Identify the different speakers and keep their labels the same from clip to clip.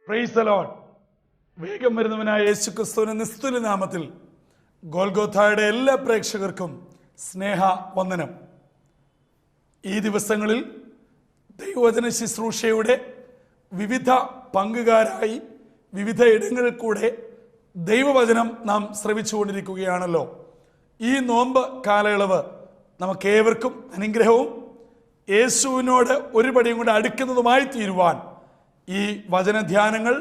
Speaker 1: Praise the Lord. വേഗം വരുന്നവനായ യേശുക്രിസ്തുവിന്റെ നിസ്തുല നാമത്തിൽ ഗോൽഗോഥായുടെ എല്ലാ പ്രേക്ഷകർക്കും സ്നേഹ വന്ദനം. ഈ ദിവസങ്ങളിൽ ദൈവവചന ശുശ്രൂഷയുടെ വിവിധ പങ്കുകാരായി വിവിധ ഇടങ്ങളിൽ കൂടെ ദൈവവചനം നാം ശ്രവിച്ചുകൊണ്ടിരിക്കുകയാണല്ലോ. ഈ നോമ്പ് കാലയളവ് നമുക്കേവർക്കും അനുഗ്രഹവും യേശുവിനോട് ഒരു പടിയും കൂടെ അടുക്കുന്നതുമായി തീരുവാൻ ഈ വചനധ്യാനങ്ങൾ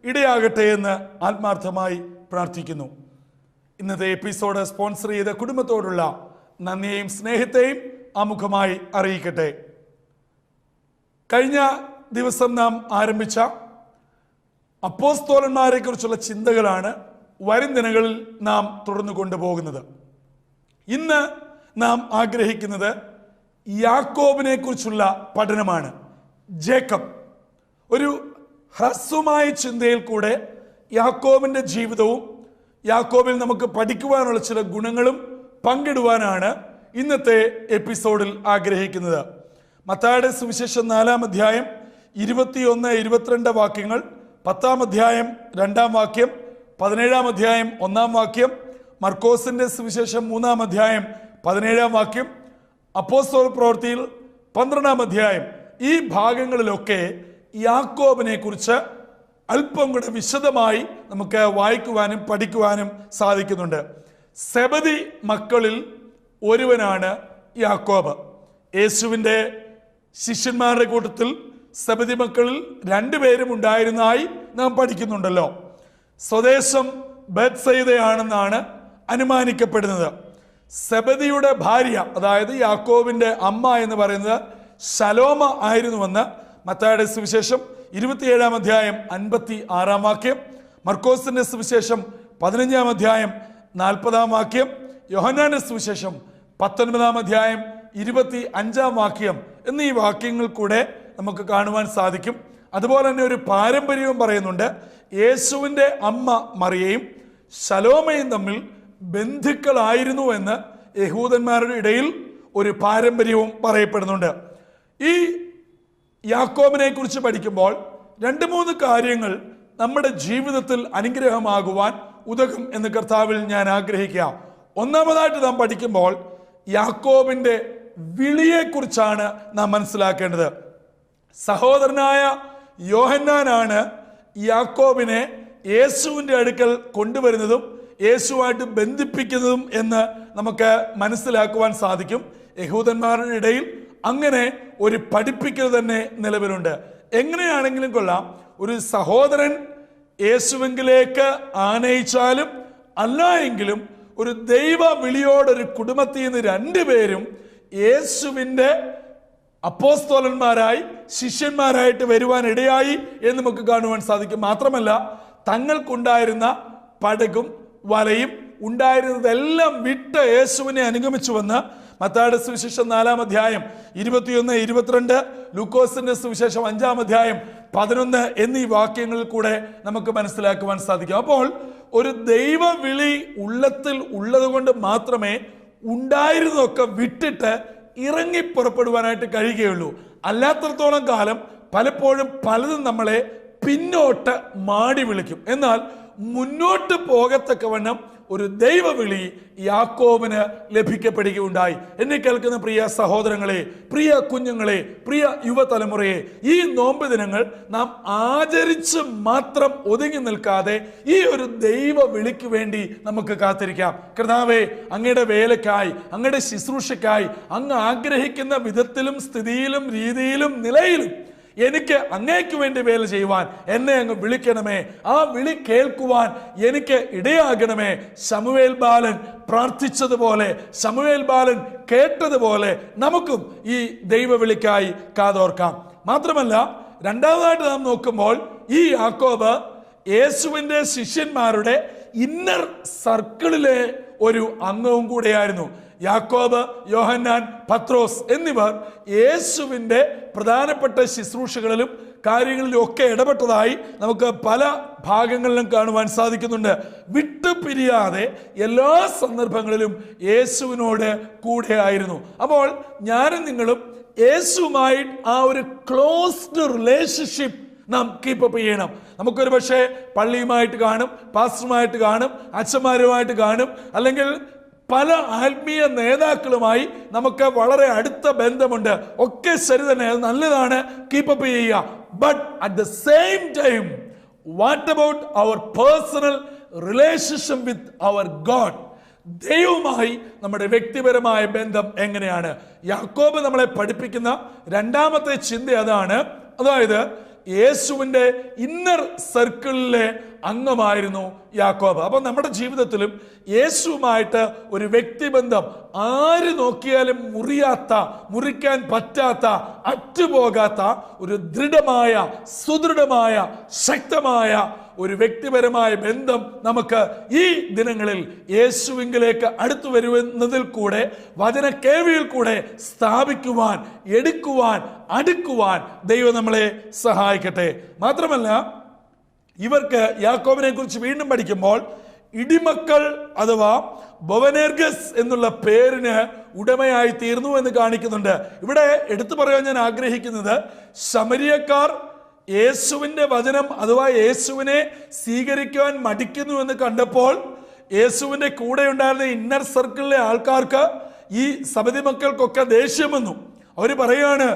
Speaker 1: ഇടയാകട്ടെ എന്ന് ആത്മാർത്ഥമായി പ്രാർത്ഥിക്കുന്നു. ഇന്നത്തെ എപ്പിസോഡ് സ്പോൺസർ ചെയ്ത കുടുംബത്തോടുള്ള നന്ദിയെയും സ്നേഹത്തെയും ആമുഖമായി അറിയിക്കട്ടെ. കഴിഞ്ഞ ദിവസം നാം ആരംഭിച്ച അപ്പോസ്തലന്മാരെ കുറിച്ചുള്ള ചിന്തകളാണ് വരും ദിനങ്ങളിൽ നാം തുടർന്നു കൊണ്ടുപോകുന്നത്. ഇന്ന് നാം ആഗ്രഹിക്കുന്നത് യാക്കോബിനെ കുറിച്ചുള്ള പഠനമാണ്. ജേക്കബ് ഒരു ഹ്രസ്വമായ ചിന്തയിൽ കൂടെ യാക്കോബിന്റെ ജീവിതവും യാക്കോബിൽ നമുക്ക് പഠിക്കുവാനുള്ള ചില ഗുണങ്ങളും പങ്കിടുവാനാണ് ഇന്നത്തെ എപ്പിസോഡിൽ ആഗ്രഹിക്കുന്നത്. മത്തായിയുടെ സുവിശേഷം 4-ാം അധ്യായം 21-22 വാക്യങ്ങൾ, 10-ാം അധ്യായം 2-ാം വാക്യം, 17-ാം അധ്യായം 1-ാം വാക്യം, മർക്കോസിന്റെ സുവിശേഷം 3-ാം അധ്യായം 17-ാം വാക്യം, അപ്പോസ്തല പ്രവൃത്തിയിൽ 12-ാം അധ്യായം, ഈ ഭാഗങ്ങളിലൊക്കെ യാക്കോബിനെ കുറിച്ച് അല്പം കൂടെ വിശദമായി നമുക്ക് വായിക്കുവാനും പഠിക്കുവാനും സാധിക്കുന്നുണ്ട്. സെബദി മക്കളിൽ ഒരുവനാണ് യാക്കോബ്. യേശുവിൻ്റെ ശിഷ്യന്മാരുടെ കൂട്ടത്തിൽ സെബദി മക്കളിൽ 2 പേരും ഉണ്ടായിരുന്നതായി നാം പഠിക്കുന്നുണ്ടല്ലോ. സ്വദേശം ബേത്സയിദയാണെന്നാണ് അനുമാനിക്കപ്പെടുന്നത്. സെബദിയുടെ ഭാര്യ, അതായത് യാക്കോബിന്റെ അമ്മ എന്ന് പറയുന്നത് ശലോമ ആയിരുന്നുവെന്ന് മത്തായിയുടെ സുവിശേഷം 27-ാം അധ്യായം 56-ാം വാക്യം, മർക്കോസിന്റെ സുവിശേഷം 15-ാം അധ്യായം 40-ാം വാക്യം, യോഹന്നാന്റെ സുവിശേഷം 19-ാം അധ്യായം 25-ാം വാക്യം എന്നീ വാക്യങ്ങൾ കൂടെ നമുക്ക് കാണുവാൻ സാധിക്കും. അതുപോലെ തന്നെ ഒരു പാരമ്പര്യവും പറയുന്നുണ്ട്. യേശുവിൻ്റെ അമ്മ മറിയയും ശലോമയും തമ്മിൽ ബന്ധുക്കളായിരുന്നു എന്ന് യഹൂദന്മാരുടെ ഇടയിൽ ഒരു പാരമ്പര്യവും പറയപ്പെടുന്നുണ്ട്. ഈ യാക്കോബിനെ കുറിച്ച് പഠിക്കുമ്പോൾ 2-3 കാര്യങ്ങൾ നമ്മുടെ ജീവിതത്തിൽ അനുഗ്രഹമാകുവാൻ ഉതകും എന്ന് കർത്താവിൽ ഞാൻ ആഗ്രഹിക്കുക. ഒന്നാമതായിട്ട് നാം പഠിക്കുമ്പോൾ യാക്കോബിന്റെ വിളിയെക്കുറിച്ചാണ് നാം മനസ്സിലാക്കേണ്ടത്. സഹോദരനായ യോഹന്നാനാണ് യാക്കോബിനെ യേശുവിൻ്റെ അടുക്കൽ കൊണ്ടുവരുന്നതും യേശുവായിട്ട് ബന്ധിപ്പിക്കുന്നതും എന്ന് നമുക്ക് മനസ്സിലാക്കുവാൻ സാധിക്കും. യഹൂദന്മാരുടെ ഇടയിൽ അങ്ങനെ ഒരു പഠിപ്പിക്കൽ തന്നെ നിലവിലുണ്ട്. എങ്ങനെയാണെങ്കിലും കൊള്ളാം, ഒരു സഹോദരൻ യേശുവിലേക്ക് ആനയിച്ചാലും അല്ല എങ്കിലും ഒരു ദൈവ വിളിയോടൊരു കുടുംബത്തിൽ നിന്ന് 2 പേരും യേശുവിൻ്റെ അപ്പോസ്തലന്മാരായി ശിഷ്യന്മാരായിട്ട് വരുവാൻ ഇടയായി എന്ന് നമുക്ക് കാണുവാൻ സാധിക്കും. മാത്രമല്ല, തങ്ങൾക്കുണ്ടായിരുന്ന പടകും വലയും ഉണ്ടായിരുന്നതെല്ലാം വിട്ട് യേശുവിനെ അനുഗമിച്ചുവെന്ന് മത്തായിയുടെ സുവിശേഷം 4-ാം അധ്യായം 21-22, ലൂക്കോസിന്റെ സുവിശേഷം 5-ാം അധ്യായം 11 എന്നീ വാക്യങ്ങളിൽ കൂടെ നമുക്ക് മനസ്സിലാക്കുവാൻ സാധിക്കും. അപ്പോൾ ഒരു ദൈവവിളി ഉള്ളത്തിൽ ഉള്ളത് കൊണ്ട് മാത്രമേ ഉണ്ടായിരുന്നതൊക്കെ വിട്ടിട്ട് ഇറങ്ങി പുറപ്പെടുവാനായിട്ട് കഴിയുകയുള്ളൂ. അല്ലാത്തടത്തോളം കാലം പലപ്പോഴും പലതും നമ്മളെ പിന്നോട്ട് മാടി വിളിക്കും. എന്നാൽ മുന്നോട്ട് പോകത്തക്കവണ്ണം ഒരു ദൈവവിളി യാക്കോബിന് ലഭിക്കപ്പെടുകയുണ്ടായി. എന്നെ കേൾക്കുന്ന പ്രിയ സഹോദരങ്ങളെ, പ്രിയ കുഞ്ഞുങ്ങളെ, പ്രിയ യുവതലമുറയെ, ഈ നോമ്പ് ദിനങ്ങൾ നാം ആചരിച്ച് മാത്രം ഒതുങ്ങി നിൽക്കാതെ ഈ ഒരു ദൈവ വിളിക്ക് വേണ്ടി നമുക്ക് കാത്തിരിക്കാം. കർത്താവേ, അങ്ങയുടെ വേലയ്ക്കായി, അങ്ങയുടെ ശുശ്രൂഷയ്ക്കായി അങ്ങ് ആഗ്രഹിക്കുന്ന വിധത്തിലും സ്ഥിതിയിലും രീതിയിലും നിലയിലും എനിക്ക് അങ്ങേക്ക് വേണ്ടി വേല ചെയ്യുവാൻ എന്നെ അങ്ങ് വിളിക്കണമേ. ആ വിളി കേൾക്കുവാൻ എനിക്ക് ഇടയാകണമേ. ശമൂവേൽ ബാലൻ പ്രാർത്ഥിച്ചതുപോലെ, ശമൂവേൽ ബാലൻ കേട്ടതുപോലെ നമുക്കും ഈ ദൈവവിളിക്കായി കാതോർക്കാം. മാത്രമല്ല, രണ്ടാമതായിട്ട് നാം നോക്കുമ്പോൾ ഈ യാക്കോബ് യേശുവിൻ്റെ ശിഷ്യന്മാരുടെ ഇന്നർ സർക്കിളിലെ ഒരു അംഗവും കൂടെയായിരുന്നു. യാക്കോബ്, യോഹന്നാൻ, പത്രോസ് എന്നിവർ യേശുവിൻ്റെ പ്രധാനപ്പെട്ട ശുശ്രൂഷകളിലും കാര്യങ്ങളിലും ഒക്കെ ഇടപെട്ടതായി നമുക്ക് പല ഭാഗങ്ങളിലും കാണുവാൻ സാധിക്കുന്നുണ്ട്. വിട്ടുപിരിയാതെ എല്ലാ സന്ദർഭങ്ങളിലും യേശുവിനോട് കൂടെ ആയിരുന്നു. അപ്പോൾ ഞാനും നിങ്ങളും യേശുവുമായി ആ ഒരു ക്ലോസ്ഡ് റിലേഷൻഷിപ്പ് നാം കീപ്പപ്പ് ചെയ്യണം. നമുക്കൊരു പക്ഷേ പള്ളിയുമായിട്ട് കാണും, പാസ്റ്ററുമായിട്ട് കാണും, അച്ഛന്മാരുമായിട്ട് കാണും, അല്ലെങ്കിൽ പല ആത്മീയ നേതാക്കളുമായി നമുക്ക് വളരെ അടുത്ത ബന്ധമുണ്ട്. ഒക്കെ ശരി തന്നെ, നല്ലതാണ്, കീപ്പപ്പ് ചെയ്യുക. But at the same time what about our personal relationship with our God? ദൈവവുമായി നമ്മുടെ വ്യക്തിപരമായ ബന്ധം എങ്ങനെയാണ്? യാക്കോബ് നമ്മളെ പഠിപ്പിക്കുന്ന രണ്ടാമത്തെ ചിന്ത അതാണ്. അതായത് യേശുവിൻ്റെ ഇന്നർ സർക്കിളിലെ അംഗമായിരുന്നു യാക്കോബ്. അപ്പോൾ നമ്മുടെ ജീവിതത്തിലും യേശുവുമായിട്ട് ഒരു വ്യക്തിബന്ധം ആര് നോക്കിയാലും മുറിക്കാൻ പറ്റാത്ത, അറ്റുപോകാത്ത ഒരു ദൃഢമായ, സുദൃഢമായ, ശക്തമായ ഒരു വ്യക്തിപരമായ ബന്ധം നമുക്ക് ഈ ദിനങ്ങളിൽ യേശുവിങ്കിലേക്ക് അടുത്തു വരുന്നതിൽ കൂടെ, വചന കേൾവിയിൽ കൂടെ സ്ഥാപിക്കുവാൻ, എടുക്കുവാൻ, അടുക്കുവാൻ ദൈവം നമ്മളെ സഹായിക്കട്ടെ. മാത്രമല്ല, ഇവർക്ക് യാക്കോബിനെ കുറിച്ച് വീണ്ടും പഠിക്കുമ്പോൾ ഇടിമക്കൾ അഥവാ ബൊവനേർഗസ് എന്നുള്ള പേരിന് ഉടമയായി തീർന്നു എന്ന് കാണിക്കുന്നുണ്ട്. ഇവിടെ എടുത്തു പറയാൻ ഞാൻ ആഗ്രഹിക്കുന്നത്, ശമരിയക്കാർ യേശുവിൻ്റെ വചനം അഥവാ യേശുവിനെ സ്വീകരിക്കുവാൻ മടിക്കുന്നു എന്ന് കണ്ടപ്പോൾ യേശുവിൻ്റെ കൂടെ ഉണ്ടായിരുന്ന ഇന്നർ സർക്കിളിലെ ആൾക്കാർക്ക്, ഈ സബദി മക്കൾക്കൊക്കെ ദേഷ്യം വന്നു. അവർ പറയാണ്,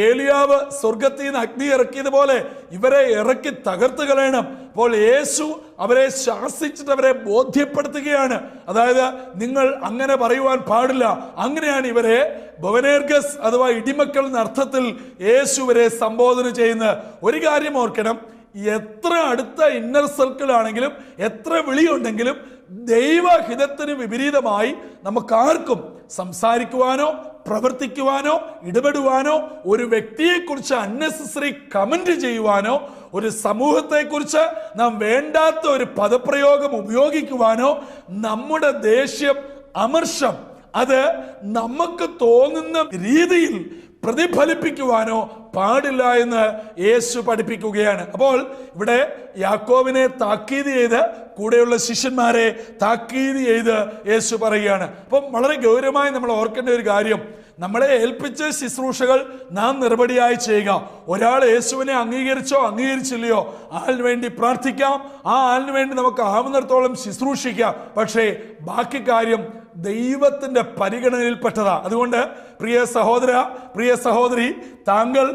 Speaker 1: ഏലിയാവ് സ്വർഗത്തിൽ നിന്ന് അഗ്നി ഇറക്കിയതുപോലെ ഇവരെ ഇറക്കി തകർത്ത് കളയണം. അപ്പോൾ യേശു അവരെ ശാസിച്ചിട്ട് അവരെ ബോധ്യപ്പെടുത്തുകയാണ്. അതായത് നിങ്ങൾ അങ്ങനെ പറയുവാൻ പാടില്ല. അങ്ങനെയാണ് ഇവരെ ബൊവനേർഗസ് അഥവാ ഇടിമക്കൾ എന്ന അർത്ഥത്തിൽ യേശു ഇവരെ സംബോധന ചെയ്യുന്നത്. ഒരു കാര്യം ഓർക്കണം, എത്ര അടുത്ത ഇന്നർ സർക്കിൾ ആണെങ്കിലും, എത്ര വിളിയുണ്ടെങ്കിലും, ദൈവഹിതത്തിന് വിപരീതമായി നമുക്കാർക്കും സംസാരിക്കുവാനോ പ്രവർത്തിക്കുവാനോ ഇടപെടുവാനോ, ഒരു വ്യക്തിയെക്കുറിച്ച് അൺനെസസറി കമന്റ് ചെയ്യുവാനോ, ഒരു സമൂഹത്തെക്കുറിച്ച് നാം വേണ്ടാത്ത ഒരു പദപ്രയോഗം ഉപയോഗിക്കുവാനോ, നമ്മുടെ ദേഷ്യം, അമർഷം അത് നമുക്ക് തോന്നുന്ന രീതിയിൽ പ്രതിഫലിപ്പിക്കുവാനോ പാടില്ല എന്ന് യേശു പഠിപ്പിക്കുകയാണ്. അപ്പോൾ ഇവിടെ യാക്കോബിനെ താക്കീത് ചെയ്ത്, കൂടെയുള്ള ശിഷ്യന്മാരെ താക്കീത് ചെയ്ത് യേശു പറയുകയാണ്. അപ്പം വളരെ ഗൗരവമായി നമ്മൾ ഓർക്കേണ്ട ഒരു കാര്യം, നമ്മളെ ഏൽപ്പിച്ച ശുശ്രൂഷകൾ നാം നിർവടിയായി ചെയ്യുക. ഒരാൾ യേശുവിനെ അംഗീകരിച്ചോ അംഗീകരിച്ചില്ലയോ, ആളിന് വേണ്ടി പ്രാർത്ഥിക്കാം, ആ ആളിന് വേണ്ടി നമുക്ക് ആവുന്നിടത്തോളം ശുശ്രൂഷിക്കാം. പക്ഷേ ബാക്കി കാര്യം ദൈവത്തിന്റെ പരിഗണനയിൽപ്പെട്ടതാ. അതുകൊണ്ട് പ്രിയ സഹോദര, പ്രിയ സഹോദരി, താങ്കൾ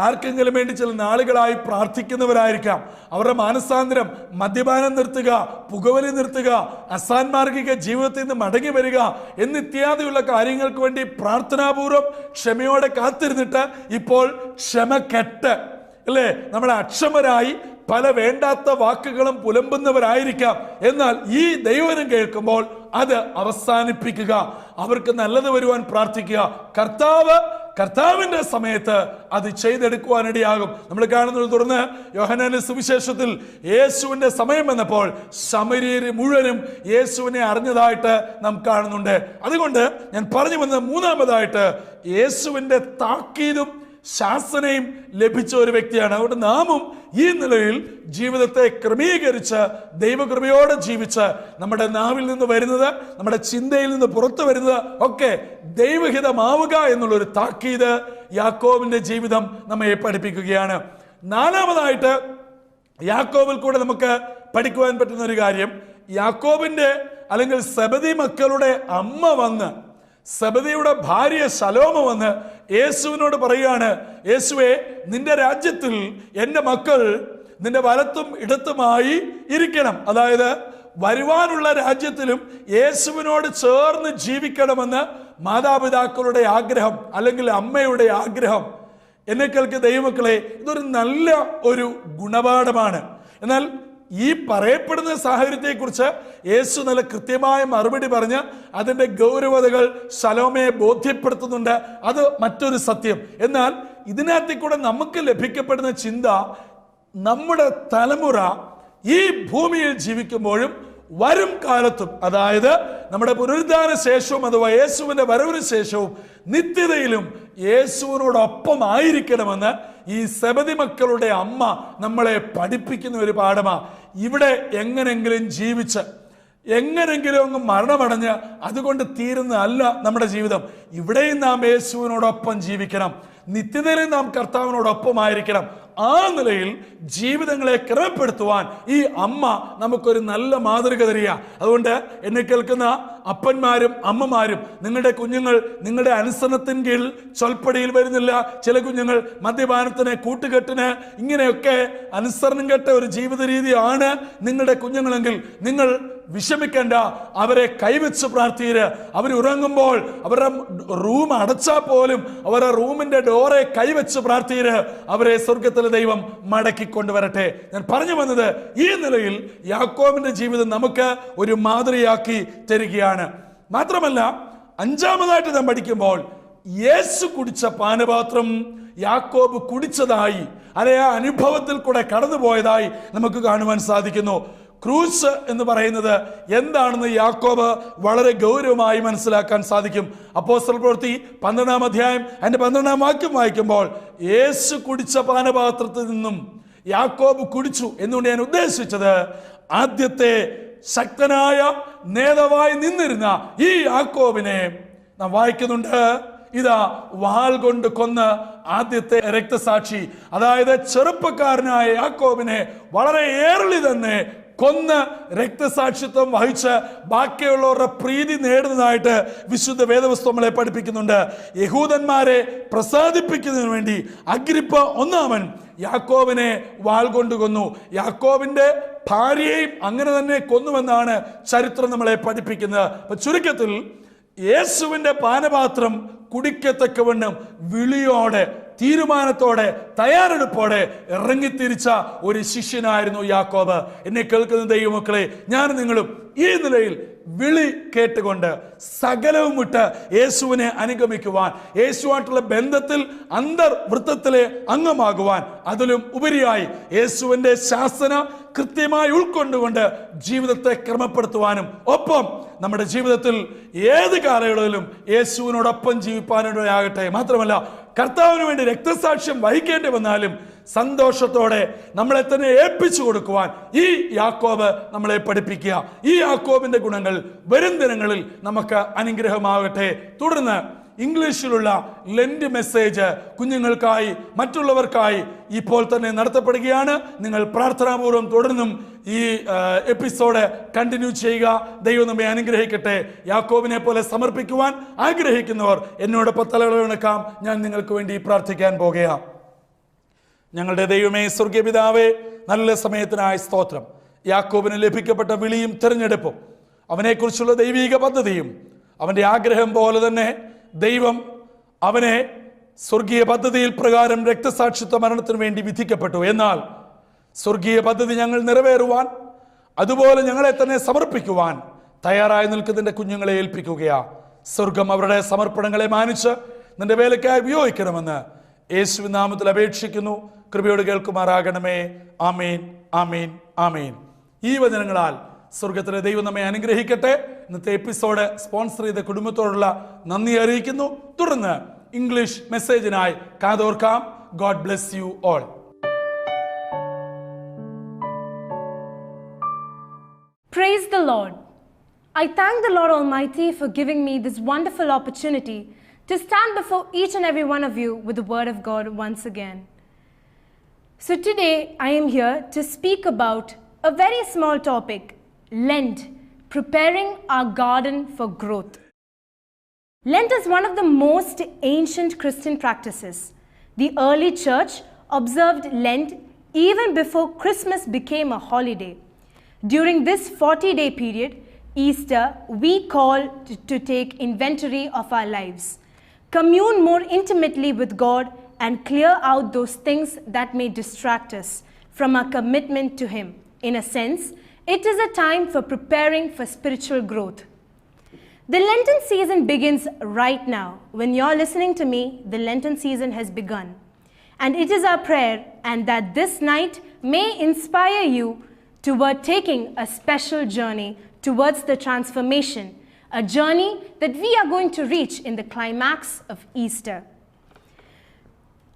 Speaker 1: ആർക്കെങ്കിലും വേണ്ടി ചില നാളുകളായി പ്രാർത്ഥിക്കുന്നവരായിരിക്കാം. അവരുടെ മാനസാന്തരം, മദ്യപാനം നിർത്തുക, പുകവലി നിർത്തുക, അസാൻമാർഗിക ജീവിതത്തിൽ നിന്ന് മടങ്ങി വരിക എന്നിത്യാദിയുള്ള കാര്യങ്ങൾക്ക് വേണ്ടി പ്രാർത്ഥനാപൂർവം ക്ഷമയോടെ കാത്തിരുന്നിട്ട് ഇപ്പോൾ ക്ഷമ കെട്ട്, അല്ലേ, നമ്മളെ അക്ഷമരായി പല വേണ്ടാത്ത വാക്കുകളും പുലമ്പുന്നവരായിരിക്കാം. എന്നാൽ ഈ ദൈവവചനം കേൾക്കുമ്പോൾ അത് അവസാനിപ്പിക്കുക, അവർക്ക് നല്ലത് വരുവാൻ പ്രാർത്ഥിക്കുക. കർത്താവിന്റെ സമയത്ത് അത് ചെയ്തെടുക്കുവാനിടയാകും. നമ്മൾ കാണുന്നത്, തുടർന്ന് യോഹന്നാന്റെ സുവിശേഷത്തിൽ യേശുവിന്റെ സമയം വന്നപ്പോൾ ശമര്യർ മുഴുവനും യേശുവിനെ അറിഞ്ഞതായിട്ട് നാം കാണുന്നുണ്ട്. അതുകൊണ്ട് ഞാൻ പറഞ്ഞു വന്നത്, മൂന്നാമതായിട്ട് യേശുവിന്റെ താക്കീതും ശാസനയും ലഭിച്ച ഒരു വ്യക്തിയാണ്. അതുകൊണ്ട് നാമും ഈ നിലയിൽ ജീവിതത്തെ ക്രമീകരിച്ച് ദൈവകൃപയോടെ ജീവിച്ച് നമ്മുടെ നാവിൽ നിന്ന് വരുന്നത്, നമ്മുടെ ചിന്തയിൽ നിന്ന് പുറത്തു വരുന്നത് ഒക്കെ ദൈവഹിതമാവുക എന്നുള്ളൊരു താക്കീത് യാക്കോബിന്റെ ജീവിതം നമ്മെ പഠിപ്പിക്കുകയാണ്. നാലാമതായിട്ട് യാക്കോബിൽ കൂടെ നമുക്ക് പഠിക്കുവാൻ പറ്റുന്ന ഒരു കാര്യം, യാക്കോബിന്റെ അല്ലെങ്കിൽ സെബദി മക്കളുടെ അമ്മ വന്ന്, സെബദിയുടെ ഭാര്യ ശലോമ വന്ന് യേശുവിനോട് പറയുകയാണ്, യേശുവേ, നിന്റെ രാജ്യത്തിൽ എൻ്റെ മക്കൾ നിന്റെ വലത്തും ഇടത്തുമായി ഇരിക്കണം. അതായത് വരുവാനുള്ള രാജ്യത്തിലും യേശുവിനോട് ചേർന്ന് ജീവിക്കണമെന്ന് മാതാപിതാക്കളുടെ ആഗ്രഹം, അല്ലെങ്കിൽ അമ്മയുടെ ആഗ്രഹം. എന്നെ കേൾക്ക് ദൈവമക്കളെ, ഇതൊരു നല്ല ഒരു ഗുണപാഠമാണ്. എന്നാൽ ഈ പറയപ്പെടുന്ന സാഹചര്യത്തെക്കുറിച്ച് യേശു നല്ല കൃത്യമായ മറുപടി പറഞ്ഞ് അതിൻ്റെ ഗൗരവതകൾ ശലോമയെ ബോധ്യപ്പെടുത്തുന്നുണ്ട്. അത് മറ്റൊരു സത്യം. എന്നാൽ ഇതിനകത്തിൽ കൂടെ നമുക്ക് ലഭിക്കപ്പെടുന്ന ചിന്ത, നമ്മുടെ തലമുറ ഈ ഭൂമിയിൽ ജീവിക്കുമ്പോഴും വരും കാലത്തും, അതായത് നമ്മുടെ പുനരുദ്ധാന ശേഷവും അഥവാ യേശുവിന്റെ വരവിന് ശേഷവും നിത്യതയിലും യേശുവിനോടൊപ്പം ആയിരിക്കണമെന്ന് ഈ സെബദി മക്കളുടെ അമ്മ നമ്മളെ പഠിപ്പിക്കുന്ന ഒരു പാഠമാണ്. ഇവിടെ എങ്ങനെങ്കിലും ജീവിച്ച് എങ്ങനെങ്കിലും അങ്ങ് മരണമടഞ്ഞ് അതുകൊണ്ട് തീരുന്നതല്ല നമ്മുടെ ജീവിതം. ഇവിടെയും നാം യേശുവിനോടൊപ്പം ജീവിക്കണം, നിത്യതയിലും നാം കർത്താവിനോടൊപ്പമായിരിക്കണം. ആ നിലയിൽ ജീവിതങ്ങളെ ക്രമപ്പെടുത്തുവാൻ ഈ അമ്മ നമുക്കൊരു നല്ല മാതൃക തരിക. അതുകൊണ്ട് എന്നെ കേൾക്കുന്ന അപ്പന്മാരും അമ്മമാരും, നിങ്ങളുടെ കുഞ്ഞുങ്ങൾ നിങ്ങളുടെ അനുസരണത്തിന് കീഴിൽ ചൊൽപ്പടിയിൽ വരുന്നില്ല. ചില കുഞ്ഞുങ്ങൾ മദ്യപാനത്തിന്, കൂട്ടുകെട്ടിന്, ഇങ്ങനെയൊക്കെ അനുസരണം കെട്ട ഒരു ജീവിത രീതിയാണ് നിങ്ങളുടെ കുഞ്ഞുങ്ങളെങ്കിൽ നിങ്ങൾ വിഷമിക്കേണ്ട. അവരെ കൈവച്ച് പ്രാർത്ഥിക്കരുത്. അവർ ഉറങ്ങുമ്പോൾ അവരുടെ റൂം അടച്ചാൽ പോലും അവരുടെ റൂമിന്റെ ഡോറെ കൈവച്ച് പ്രാർത്ഥിക്കരുത്. അവരെ സ്വർഗത്തിലെ ദൈവം മടക്കിക്കൊണ്ടുവരട്ടെ. ഞാൻ പറഞ്ഞു വന്നത്, ഈ നിലയിൽ യാക്കോബിന്റെ ജീവിതം നമുക്ക് ഒരു മാതൃകയാക്കി തരികയാണ്. മാത്രമല്ല, അഞ്ചാമതായിട്ട് നാം പഠിക്കുമ്പോൾ യേശു കുടിച്ച പാനപാത്രം യാക്കോബ് കുടിച്ചതായി, അല്ലെ ആ അനുഭവത്തിൽ കൂടെ കടന്നുപോയതായി നമുക്ക് കാണുവാൻ സാധിക്കുന്നു. ക്രൂശ് എന്ന് പറയുന്നത് എന്താണെന്ന് യാക്കോബ് വളരെ ഗൗരവമായി മനസ്സിലാക്കാൻ സാധിക്കും. അപ്പോസ്തല പ്രവൃത്തി 12-ാം അധ്യായം അതിന്റെ 12-ാം വാക്യം വായിക്കുമ്പോൾ, യേശു കുടിച്ച പാനപാത്രത്തിൽ നിന്നും യാക്കോബ് കുടിച്ചു എന്നുകൊണ്ട് ഞാൻ ഉദ്ദേശിച്ചത്, ആദ്യത്തെ ശക്തനായ നേതാവായി നിന്നിരുന്ന ഈ യാക്കോബിനെ നാം വായിക്കുന്നുണ്ട്. ഇതാ വാൾ കൊണ്ട് കൊന്ന് ആദ്യത്തെ രക്തസാക്ഷി, അതായത് ചെറുപ്പക്കാരനായ യാക്കോബിനെ വളരെ ഏർലി തന്നെ കൊന്ന് രക്തസാക്ഷിത്വം വഹിച്ച് ബാക്കിയുള്ളവരുടെ പ്രീതി നേടുന്നതായിട്ട് വിശുദ്ധ വേദപുസ്തകം നമ്മളെ പഠിപ്പിക്കുന്നുണ്ട്. യഹൂദന്മാരെ പ്രസാദിപ്പിക്കുന്നതിന് വേണ്ടി അഗ്രിപ്പ ഒന്നാമൻ യാക്കോബിനെ വാൾ കൊണ്ട് കൊന്നു. യാക്കോബിന്റെ ഭാര്യയെയും അങ്ങനെ തന്നെ കൊന്നുവെന്നാണ് ചരിത്രം നമ്മളെ പഠിപ്പിക്കുന്നത്. അപ്പൊ ചുരുക്കത്തിൽ യേശുവിന്റെ പാനപാത്രം കുടിക്കത്തക്കവണ്ണം വിളിയോടെ, തീരുമാനത്തോടെ, തയ്യാറെടുപ്പോടെ ഇറങ്ങിത്തിരിച്ച ഒരു ശിഷ്യനായിരുന്നു യാക്കോബ്. എന്നെ കേൾക്കുന്ന ദൈവമക്കളെ, ഞാൻ നിങ്ങളും ഈ നിലയിൽ വിളി കേട്ടുകൊണ്ട് സകലവും വിട്ട് യേശുവിനെ അനുഗമിക്കുവാൻ, യേശുവായിട്ടുള്ള ബന്ധത്തിൽ അന്തർവൃത്തത്തിലെ അംഗമാകുവാൻ, അതിലും ഉപരിയായി യേശുവിന്റെ ശാസന കൃത്യമായി ഉൾക്കൊണ്ടുകൊണ്ട് ജീവിതത്തെ ക്രമപ്പെടുത്തുവാനും, ഒപ്പം നമ്മുടെ ജീവിതത്തിൽ ഏത് കാലയളവിലും യേശുവിനോടൊപ്പം ജീവിപ്പാനിടയാകട്ടെ. മാത്രമല്ല, കർത്താവിന് വേണ്ടി രക്തസാക്ഷ്യം വഹിക്കേണ്ടി വന്നാലും സന്തോഷത്തോടെ നമ്മളെ തന്നെ ഏൽപ്പിച്ചു കൊടുക്കുവാൻ ഈ യാക്കോബ് നമ്മളെ പഠിപ്പിക്കുക. ഈ യാക്കോബിന്റെ ഗുണങ്ങൾ വരും ദിനങ്ങളിൽ നമുക്ക് അനുഗ്രഹമാകട്ടെ. തുടർന്ന് ഇംഗ്ലീഷിലുള്ള ലെൻഡ് മെസ്സേജ് കുഞ്ഞുങ്ങൾക്കായി, മറ്റുള്ളവർക്കായി ഇപ്പോൾ തന്നെ നടത്തപ്പെടുകയാണ്. നിങ്ങൾ പ്രാർത്ഥനാപൂർവ്വം തുടർന്നും ഈ എപ്പിസോഡ് കണ്ടിന്യൂ ചെയ്യുക. ദൈവം നമ്മെ അനുഗ്രഹിക്കട്ടെ. യാക്കോബിനെ പോലെ സമർപ്പിക്കുവാൻ ആഗ്രഹിക്കുന്നവർ എന്നോടൊപ്പം തലകൾ വണക്കാം. ഞാൻ നിങ്ങൾക്ക് വേണ്ടി പ്രാർത്ഥിക്കാൻ പോകുകയാണ്. ഞങ്ങളുടെ ദൈവമേ, സ്വർഗീയ പിതാവേ, നല്ല സമയത്തിനായ സ്തോത്രം. യാക്കോബിന് ലഭിക്കപ്പെട്ട വിളിയും തിരഞ്ഞെടുപ്പും, അവനെക്കുറിച്ചുള്ള ദൈവീക പദ്ധതിയും, അവന്റെ ആഗ്രഹം പോലെ തന്നെ ദൈവം അവനെ സ്വർഗീയ പദ്ധതിയിൽ പ്രകാരം രക്തസാക്ഷിത്വ മരണത്തിന് വേണ്ടി വിധിക്കപ്പെട്ടു. എന്നാൽ സ്വർഗീയ പദ്ധതി ഞങ്ങൾ നിറവേറുവാൻ, അതുപോലെ ഞങ്ങളെ തന്നെ സമർപ്പിക്കുവാൻ തയ്യാറായി നിൽക്കുന്നതിന്റെ കുഞ്ഞുങ്ങളെ ഏൽപ്പിക്കുകയാ. സ്വർഗം അവരുടെ സമർപ്പണങ്ങളെ മാനിച്ച് നിന്റെ വേലയ്ക്കായി ഉപയോഗിക്കണമെന്ന് യേശുവിൻ നാമത്തിൽ അപേക്ഷിക്കുന്നു. കൃപയോട് കേൾക്കുമാറാകണമേ. ആമേൻ, ആമേൻ, ആമേൻ. ഈ വചനങ്ങളാൽ സ്വർഗത്തിലെ ദൈവം നമ്മെ അനുഗ്രഹിക്കട്ടെ. ഇന്നത്തെ എപ്പിസോഡ് സ്പോൺസർ ചെയ്ത കുടുംബത്തോടുള്ള നന്ദി അറിയിക്കുന്നു. തുടർന്ന് ഇംഗ്ലീഷ് മെസ്സേജിനായി കാതോർക്കാം. God bless you all.
Speaker 2: Praise the Lord. I thank the Lord Almighty for giving me this wonderful opportunity to stand before each and every one of you with the Word of God once again. So today I am here to speak about a very small topic, Lent, preparing our garden for growth. Lent is one of the most ancient Christian practices. The early church observed Lent even before Christmas became a holiday. During this 40-day period, Easter, we call to take inventory of our lives, commune more intimately with God, and clear out those things that may distract us from our commitment to Him. In a sense, it is a time for preparing for spiritual growth. The Lenten season begins right now. When you're listening to me, the Lenten season has begun. And it is our prayer and that this night may inspire you toward taking a special journey towards the transformation, a journey that we are going to reach in the climax of Easter.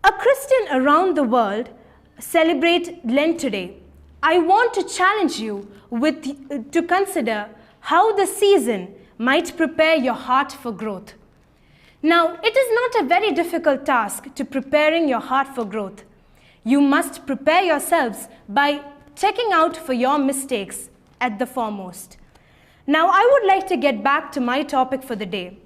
Speaker 2: A Christian around the world celebrate Lent today. I want to challenge you to consider how the season might prepare your heart for growth. Now, it is not a very difficult task to preparing your heart for growth. You must prepare yourselves by checking out for your mistakes at the foremost. Now, I would like to get back to my topic for the day.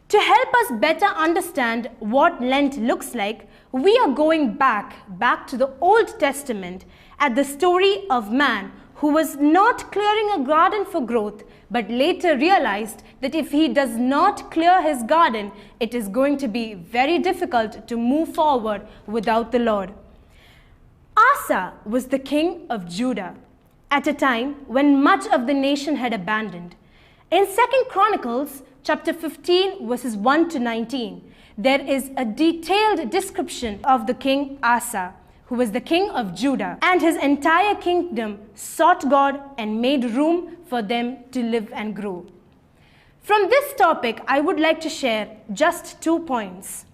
Speaker 2: To help us better understand what Lent looks like, we are going back to the Old Testament at the story of man who was not clearing a garden for growth, but later realized that if he does not clear his garden, it is going to be very difficult to move forward without the Lord. Asa was the king of Judah at a time when much of the nation had abandoned. In 2 Chronicles chapter 15 verses 1 to 19, there is a detailed description of the king Asa, who was the king of Judah, and his entire kingdom sought God and made room for them to live and grow. From this topic, I would like to share just 2 points.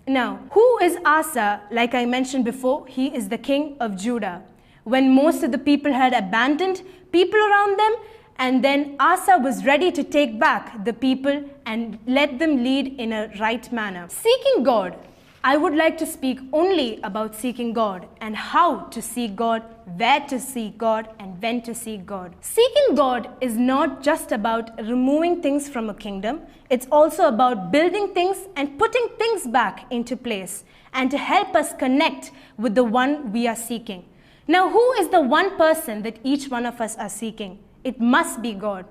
Speaker 2: Now, who is Asa? Like I mentioned before, he is the king of Judah. When most of the people had abandoned people around them, and then Asa was ready to take back the people and let them lead in a right manner. Seeking God. I would like to speak only about seeking God and how to seek God, where to seek God, and when to seek God. Seeking God is not just about removing things from a kingdom. It's also about building things and putting things back into place and to help us connect with the one we are seeking. Now, who is the one person that each one of us are seeking? It must be God.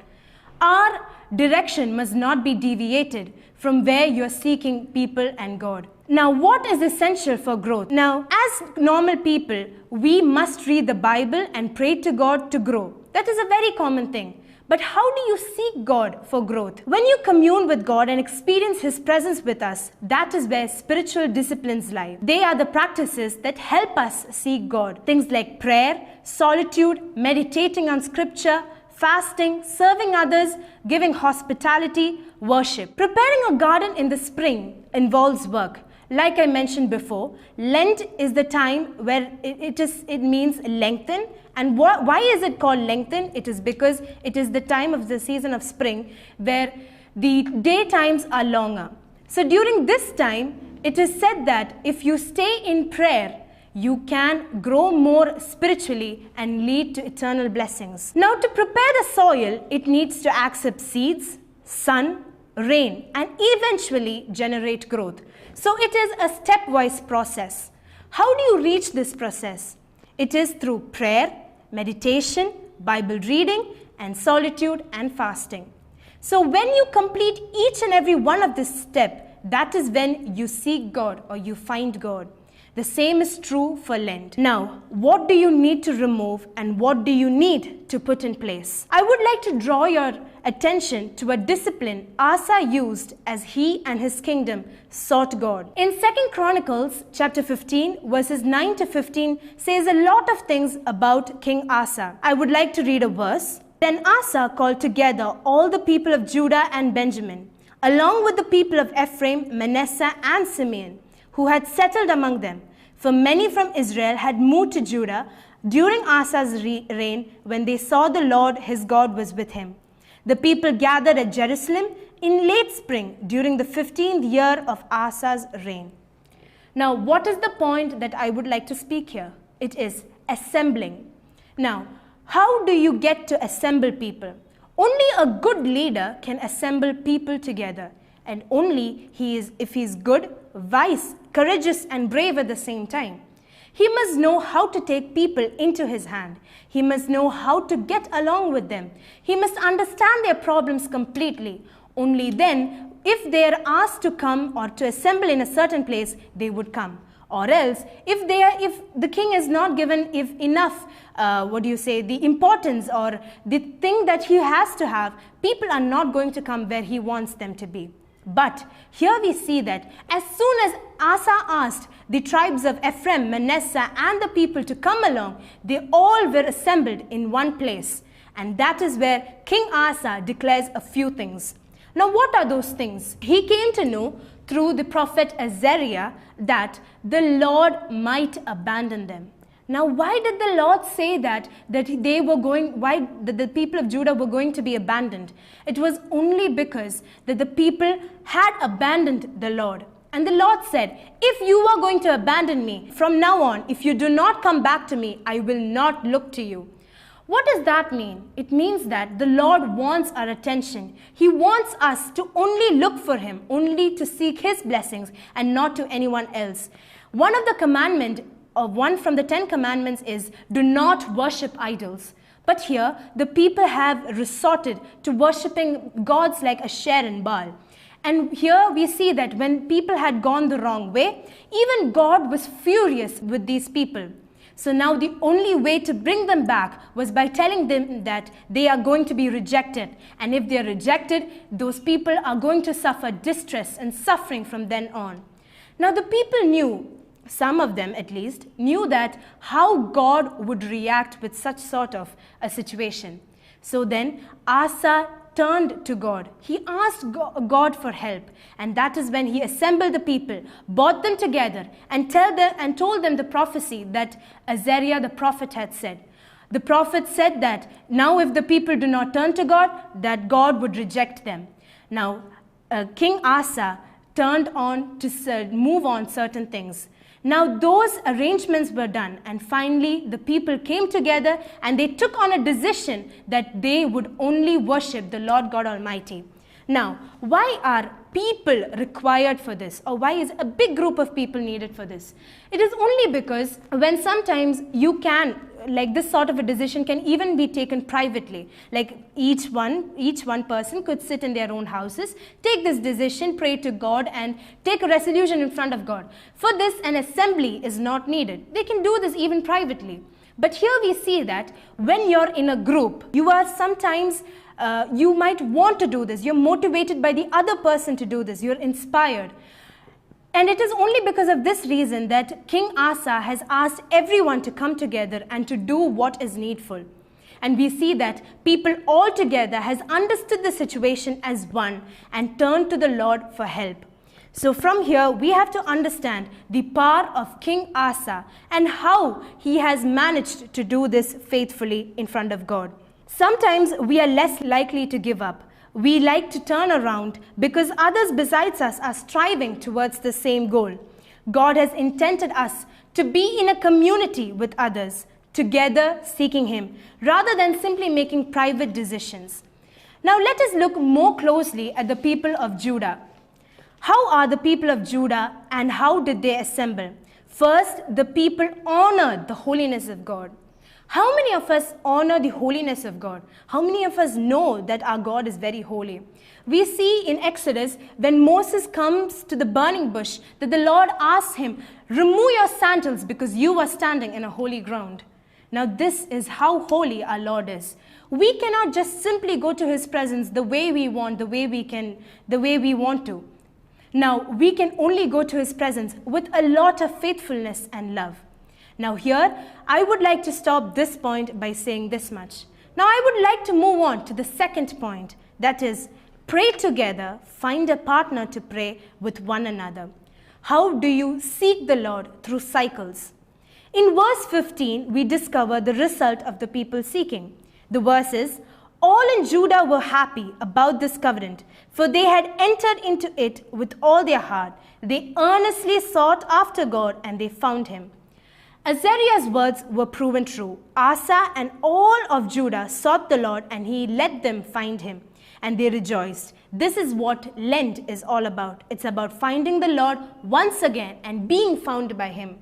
Speaker 2: Our direction must not be deviated from where you're seeking people and God. Now, what is essential for growth? Now, as normal people, we must read the Bible and pray to God to grow. That is a very common thing. But how do you seek God for growth? When you commune with God and experience His presence with us, that is where spiritual disciplines lie. They are the practices that help us seek God. Things like prayer, solitude, meditating on scripture, fasting, serving others, giving hospitality, worship. Preparing a garden in the spring involves work. Like I mentioned before, Lent is the time where it means lengthen. And why is it called lengthen? It is because it is the time of the season of spring where the daytimes are longer. So during this time, it is said that if you stay in prayer, you can grow more spiritually and lead to eternal blessings. Now, to prepare the soil, it needs to accept seeds, sun, rain, and eventually generate growth. So it is a stepwise process. How do you reach this process? It is through prayer, meditation, Bible reading, and solitude and fasting. So when you complete each and every one of this step, that is when you seek God or you find God. The same is true for Lent. Now, what do you need to remove and what do you need to put in place? I would like to draw your attention to a discipline Asa used as he and his kingdom sought God. In 2 Chronicles chapter 15 verses 9 to 15 says a lot of things about King Asa. I would like to read a verse. Then Asa called together all the people of Judah and Benjamin, along with the people of Ephraim, Manasseh, and Simeon, who had settled among them. For many from Israel had moved to Judah during Asa's reign when they saw the Lord his God was with him. The people gathered at Jerusalem in late spring during the 15th year of Asa's reign. Now, what is the point that I would like to speak here? It is assembling. Now, how do you get to assemble people? Only a good leader can assemble people together. And only if he is good, wise, courageous, and brave at the same time. He must know how to take people into his hand. He must know how to get along with them. He must understand their problems completely. Only then, if they are asked to come or to assemble in a certain place, they would come. Or else, if the king is not given enough, the importance or the thing that he has to have, people are not going to come where he wants them to be. But here we see that as soon as Asa asked the tribes of Ephraim, Manasseh, and the people to come along, they all were assembled in one place. And that is where King Asa declares a few things. Now, what are those things? He came to know through the prophet Azariah that the Lord might abandon them. Now, why did the Lord say that the people of Judah were going to be abandoned? It was only because that the people had abandoned the Lord. And the Lord said, if you are going to abandon me, from now on, if you do not come back to me, I will not look to you. What does that mean? It means that the Lord wants our attention. He wants us to only look for Him, only to seek His blessings and not to anyone else. One of the one from the 10 commandments is, do not worship idols. But here, the people have resorted to worshipping gods like Asher and Baal. And here we see that when people had gone the wrong way, even God was furious with these people. So now the only way to bring them back was by telling them that they are going to be rejected. And if they are rejected, those people are going to suffer distress and suffering from then on. Now the people knew, some of them at least, knew that how God would react with such sort of a situation. So then Asa turned to God. He asked God for help, and that is when he assembled the people, brought them together, and told them the prophecy that Azariah the prophet had said. The prophet said that now if the people do not turn to God, that God would reject them. Now, King Asa turned on to move on certain things. Now those arrangements were done, and finally the people came together and they took on a decision that they would only worship the Lord God Almighty. Now, why are people required for this, or why is a big group of people needed for this? It is only because when sometimes you can, like this sort of a decision can even be taken privately. Like each one person could sit in their own houses, take this decision, pray to God, and take a resolution in front of God. For this, an assembly is not needed. They can do this even privately. But here we see that when you're in a group, you are sometimes you might want to do this. You're motivated by the other person to do this. You're inspired. And it is only because of this reason that King Asa has asked everyone to come together and to do what is needful. And we see that people all together has understood the situation as one and turned to the Lord for help. So from here, we have to understand the power of King Asa and how he has managed to do this faithfully in front of God. Sometimes we are less likely to give up. We like to turn around because others besides us are striving towards the same goal. God has intended us to be in a community with others, together seeking Him, rather than simply making private decisions. Now let us look more closely at the people of Judah. How are the people of Judah and how did they assemble? First, the people honored the holiness of God. How many of us honor the holiness of God? How many of us know that our God is very holy? We see in Exodus when Moses comes to the burning bush that the Lord asks him, remove your sandals because you are standing in a holy ground. Now this is how holy our Lord is. We cannot just simply go to His presence the way we want, the way we want to. Now we can only go to His presence with a lot of faithfulness and love. Now here, I would like to stop this point by saying this much. Now I would like to move on to the second point, that is, pray together, find a partner to pray with one another. How do you seek the Lord? Through cycles. In verse 15, we discover the result of the people seeking. The verse is, all in Judah were happy about this covenant, for they had entered into it with all their heart. They earnestly sought after God, and they found Him. Azariah's words were proven true. Asa and all of Judah sought the Lord, and He let them find Him, and they rejoiced. This is what Lent is all about. It's about finding the Lord once again and being found by Him.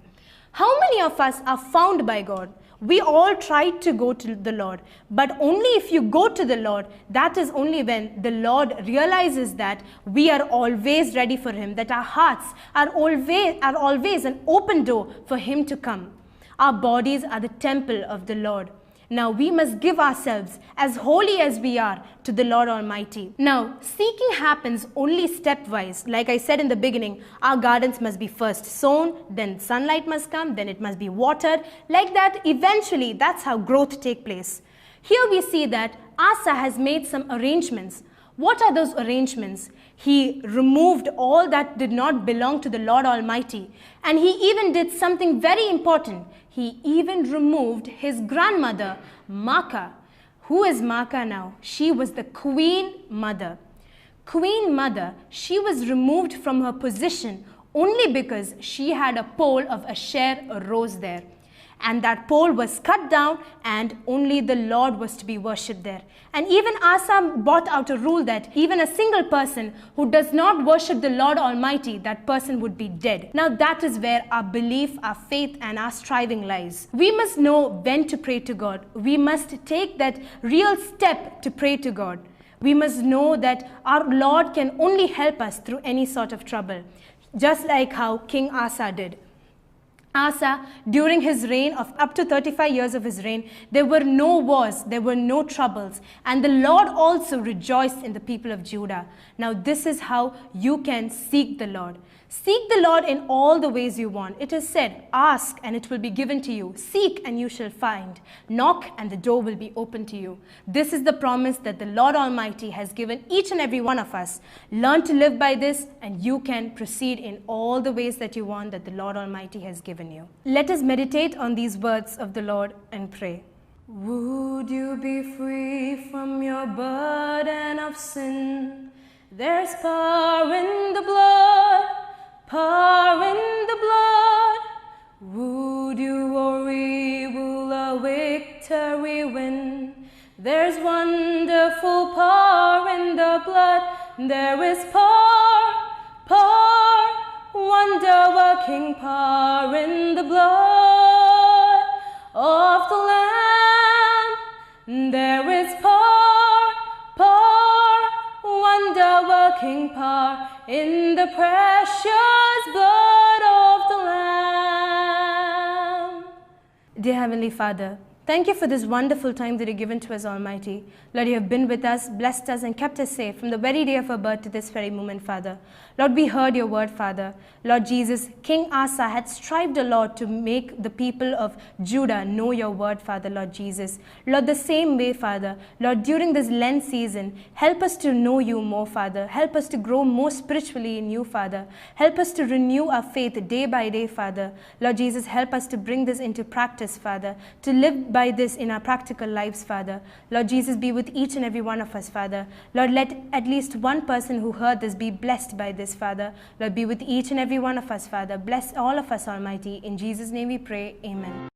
Speaker 2: How many of us are found by God? We all try to go to the Lord, but only if you go to the Lord, that is only when the Lord realizes that we are always ready for Him, that our hearts are always an open door for Him to come. Our bodies are the temple of the Lord. Now we must give ourselves as holy as we are to the Lord Almighty. Now seeking happens only stepwise. Like I said in the beginning, our gardens must be first sown, then sunlight must come, then it must be watered. Like that, eventually that's how growth takes place. Here we see that Asa has made some arrangements. What are those arrangements? He removed all that did not belong to the Lord Almighty. And he even did something very important. He even removed his grandmother, Maacah. Who is Maacah now? She was the queen mother. Queen mother, she was removed from her position only because she had a pole of Asher rose there. And that pole was cut down, and only the Lord was to be worshipped there. And even Asa brought out a rule that even a single person who does not worship the Lord Almighty, that person would be dead. Now that is where our belief, our faith, and our striving lies. We must know when to pray to God. We must take that real step to pray to God. We must know that our Lord can only help us through any sort of trouble, just like how King Asa did. Asa, during his reign of up to 35 years of his reign, there were no wars, there were no troubles, and the Lord also rejoiced in the people of Judah. Now this is how you can seek the Lord. Seek the Lord in all the ways you want. It is said, ask and it will be given to you. Seek and you shall find. Knock and the door will be opened to you. This is the promise that the Lord Almighty has given each and every one of us. Learn to live by this and you can proceed in all the ways that you want that the Lord Almighty has given you. Let us meditate on these words of the Lord and pray. Would you be free from your burden of sin? There's power in the blood. Power in the blood. Would you worry, will a victory win? There's wonderful power in the blood. There is power, power, wonder-working power in the blood of the Lamb. There is power, power, wonder-working power in the precious blood of the Lamb. Dear Heavenly Father, thank you for this wonderful time that you've given to us, Almighty. Lord, you have been with us, blessed us, and kept us safe from the very day of our birth to this very moment, Father. Lord, we heard your word, Father. Lord Jesus, King Asa had strived a lot to make the people of Judah know your word, Father, Lord Jesus. Lord, the same way, Father, Lord, during this Lent season, help us to know you more, Father. Help us to grow more spiritually in you, Father. Help us to renew our faith day by day, Father. Lord Jesus, help us to bring this into practice, Father, to live by this in our practical lives, Father. Lord Jesus, be with each and every one of us, Father. Lord, let at least one person who heard this be blessed by this, Father. Lord, be with each and every one of us, Father. Bless all of us, Almighty. In Jesus' name we pray. Amen.